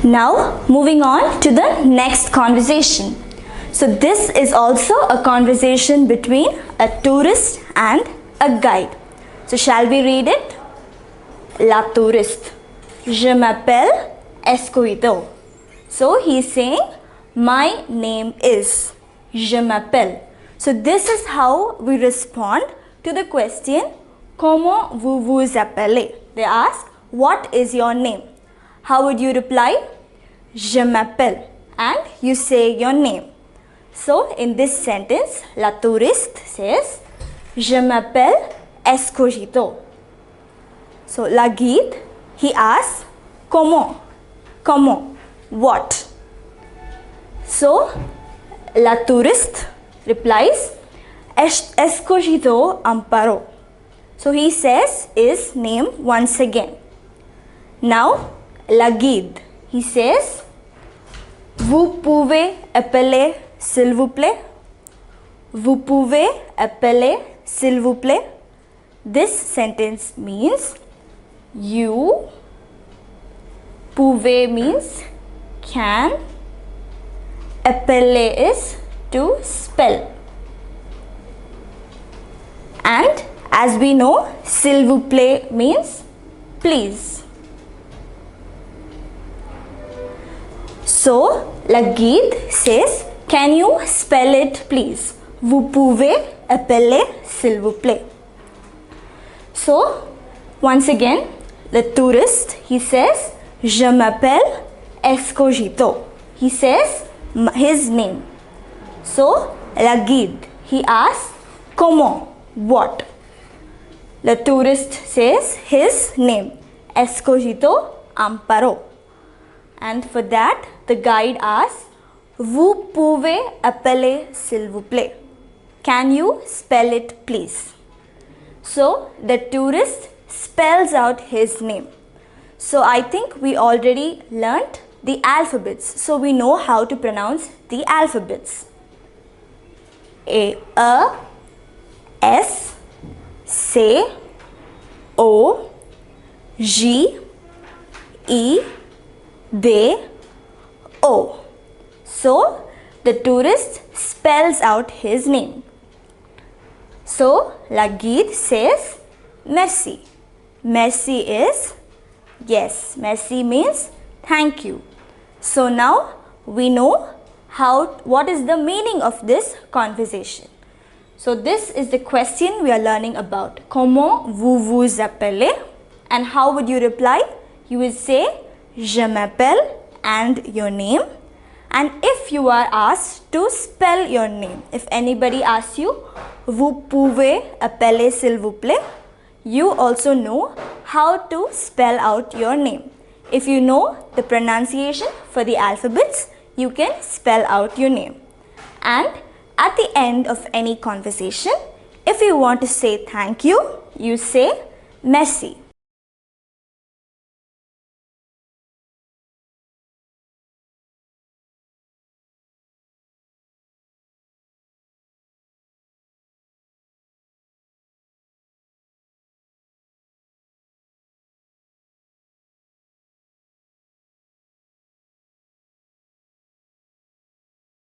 Now moving on to the next conversation. So this is also a conversation between a tourist and a guide. So shall we read it? La touriste. Je m'appelle Escoito. So he is saying, my name is. Je m'appelle. So this is how we respond to the question, comment vous appelez? They ask, what is your name? How would you reply? Je m'appelle. And you say your name. So in this sentence, la touriste says, je m'appelle Escoito. So la guide, he asks, comment? Comment? What? So la touriste replies, Escogido Amparo. So he says his name once again. Now la guide, he says, vous pouvez appeler s'il vous plaît? Vous pouvez appeler s'il vous plaît? This sentence means you. Pouvez means can. Appeler is to spell. And as we know, s'il vous plaît means please. So la guide says, can you spell it please? Vous pouvez appeler s'il vous plaît? So once again, the tourist, he says, je m'appelle Escogido. He says his name. So la guide, he asks, comment? What? The tourist says his name, Escogido Amparo. And for that, the guide asks, vous pouvez appeler s'il vous plaît? Can you spell it please? So the tourist spells out his name. So I think we already learnt the alphabets. So we know how to pronounce the alphabets. A, S, C, O, G, E, D, O. So the tourist spells out his name. So la guide says merci. Merci is yes. Merci means thank you. So now we know what is the meaning of this conversation. So this is the question we are learning about. Comment vous appelez? And how would you reply? You will say je m'appelle and your name. And if you are asked to spell your name, if anybody asks you, vous pouvez appeler s'il vous plaît? You also know how to spell out your name. If you know the pronunciation for the alphabets, you can spell out your name. And at the end of any conversation, if you want to say thank you, you say merci.